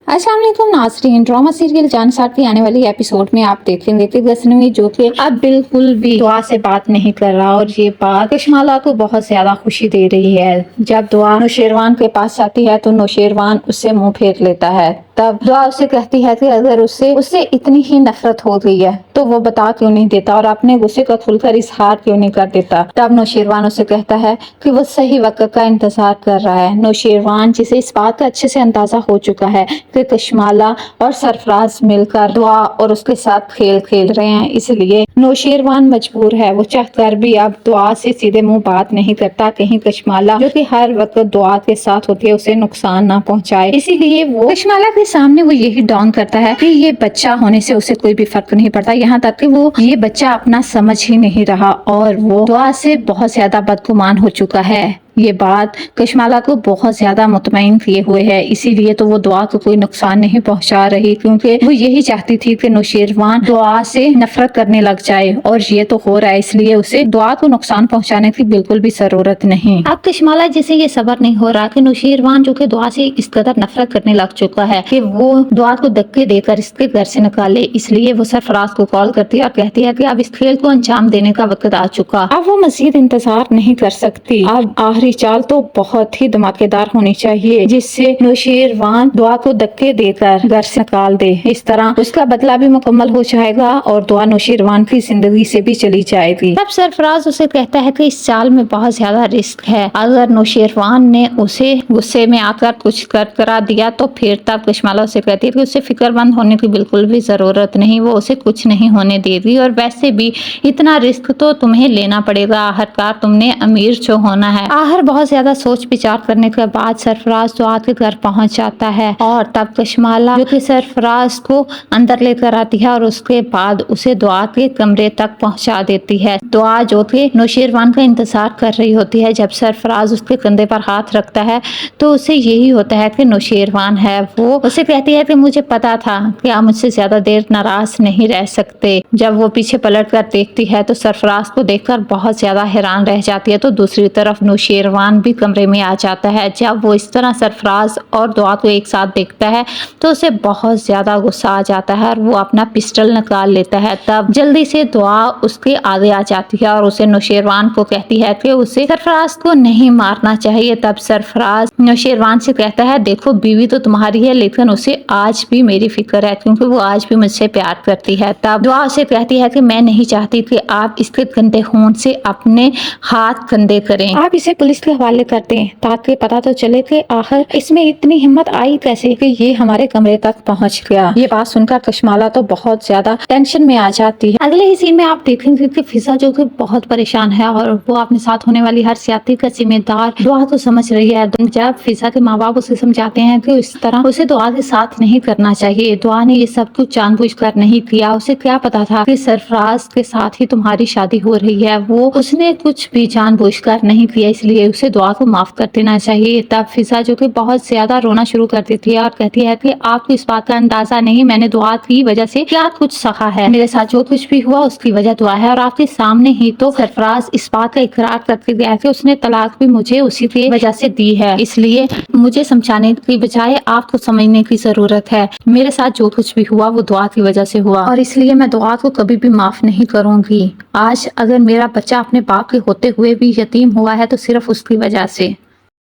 अस्सलाम वालेकुम नाज़रीन, ड्रामा सीरियल जानसार की आने वाली एपिसोड में आप देखेंगे कि गजनवी जो कि अब बिल्कुल भी दुआ से बात नहीं कर रहा और ये बात कशमाला को बहुत ज्यादा खुशी दे रही है। जब दुआ नौशेरवान के पास जाती है तो नौशेरवान उससे मुंह फेर लेता है। तब दुआ उसे कहती है कि अगर उससे इतनी ही नफरत हो गई है तो वो बता क्यों नहीं देता और अपने गुस्से का खुलकर इजहार क्यों नहीं कर देता। तब नौशेरवान उसे कहता है कि वो सही वक्त का इंतजार कर रहा है। नौशेरवान जिसे इस बात का अच्छे से अंदाजा हो चुका है कि कशमाला और सरफराज मिलकर दुआ और उसके साथ खेल खेल रहे हैं, इसलिए नौशेरवान मजबूर है। वो चाहकर भी अब दुआ से सीधे मुंह बात नहीं करता, कहीं कशमाला जो कि हर वक्त दुआ के साथ होती है उसे नुकसान ना पहुंचाए। इसीलिए वो कशमाला के सामने वो यही डॉन करता है कि ये बच्चा होने से उसे कोई भी फर्क नहीं पड़ता, यहाँ तक कि वो ये बच्चा अपना समझ ही नहीं रहा और वो दुआ से बहुत ज्यादा बदगुमान हो चुका है। ये बात कशमाला को बहुत ज्यादा मुतमईन किए हुए है, इसीलिए तो वो दुआ को कोई नुकसान नहीं पहुंचा रही, क्योंकि वो यही चाहती थी कि नौशेरवान दुआ से नफरत करने लग जाए और ये तो हो रहा है, इसलिए उसे दुआ को नुकसान पहुंचाने की बिल्कुल भी जरूरत नहीं। अब कशमाला जिसे ये सबर नहीं हो रहा कि नौशेरवान जो कि दुआ से इस कदर नफरत करने लग चुका है कि वो दुआ को धक्के देकर इसके घर से निकाले, इसलिए वो सरफराज को कॉल करती है और कहती है कि अब इस खेल को अंजाम देने का वक्त आ चुका, अब वो मजीद इंतजार नहीं कर सकती। अब आखिरी चाल तो बहुत ही धमाकेदार होनी चाहिए जिससे नौशेरवान दुआ को धक्के देकर घर से निकाल दे। इस तरह उसका बदला भी मुकम्मल हो जाएगा और दुआ नौशेरवान की जिंदगी से भी चली जाएगी। तब सरफराज उसे कहता है कि इस चाल में बहुत ज्यादा रिस्क है, अगर नौशेरवान ने उसे गुस्से में आकर कुछ कर करा दिया तो फिर तब कशमाला उसे कहती है कि उसे फिक्रमंद होने की बिल्कुल भी जरूरत नहीं, वो उसे कुछ नहीं होने देगी और वैसे भी इतना रिस्क तो तुम्हें लेना पड़ेगा, आखिरकार तुमने अमीर जो होना है। बहुत ज्यादा सोच विचार करने के बाद सरफराज दुआ के घर पहुंच जाता है और तब कशमाला जो कि सरफराज को अंदर लेकर आती है और उसके बाद उसे दुआ के कमरे तक पहुंचा देती है। दुआ जो कि नौशेरवान का इंतजार कर रही होती है, जब सरफराज उसके कंधे पर हाथ रखता है तो उसे यही होता है कि नौशेरवान है। वो उसे कहती है कि मुझे पता था कि आप मुझसे ज्यादा देर नाराज नहीं रह सकते। जब वो पीछे पलट कर देखती है तो सरफराज को देखकर बहुत ज्यादा हैरान रह जाती है, तो दूसरी तरफ नौशेरवान भी कमरे में आ जाता है। जब वो इस तरह सरफराज और दुआ को एक साथ देखता है तो उसे बहुत ज्यादा गुस्सा आ जाता है और वो अपना पिस्टल निकाल लेता है। तब जल्दी से दुआ उसके आगे आ जाती है और उसे नौशेरवान को कहती है कि उसे सरफराज को नहीं मारना चाहिए। तब सरफराज नौशेरवान से कहता है, देखो बीवी तो तुम्हारी है लेकिन उसे आज भी मेरी फिक्र है क्योंकि वो आज भी मुझसे प्यार करती है। तब दुआ उसे कहती है कि मैं नहीं चाहती कि आप इसके गंदे खून से अपने हाथ गंदे करें, आप इसे पुलिस के हवाले करते हैं ताकि पता तो चले कि आखिर इसमें इतनी हिम्मत आई कैसे कि ये हमारे कमरे तक पहुंच गया। ये बात सुनकर कशमाला तो बहुत ज्यादा टेंशन में आ जाती है। अगले ही सीन में आप देखेंगे कि फिजा जो कि बहुत परेशान है और वो अपने साथ होने वाली हर ज्यादती का जिम्मेदार दुआ को समझ रही है। जब फिजा के माँ बाप उसे समझाते हैं कि इस तरह उसे दुआ के साथ नहीं करना चाहिए, दुआ ने ये सब कुछ जानबूझकर नहीं किया, उसे क्या पता था कि सरफराज के साथ ही तुम्हारी शादी हो रही है, वो उसने कुछ भी जानबूझकर नहीं किया, इसलिए उसे दुआ को माफ कर देना चाहिए। तब फिजा जो कि बहुत ज्यादा रोना शुरू कर देती है और कहती है कि आपको इस बात का अंदाजा नहीं, मैंने दुआ की वजह से क्या कुछ सहा है, मेरे साथ जो कुछ भी हुआ उसकी वजह दुआ है और आपके सामने ही तो सरफराज इस बात का इकरार करके गया कि उसने तलाक भी मुझे उसी की वजह से दी है, इसलिए मुझे समझाने की बजाय आपको समझने की जरूरत है, मेरे साथ जो कुछ भी हुआ वो दुआ की वजह से हुआ और इसलिए मैं दुआ को कभी भी माफ नहीं करूंगी। आज अगर मेरा बच्चा अपने बाप के होते हुए भी यतीम हुआ है तो सिर्फ उसकी वजह से।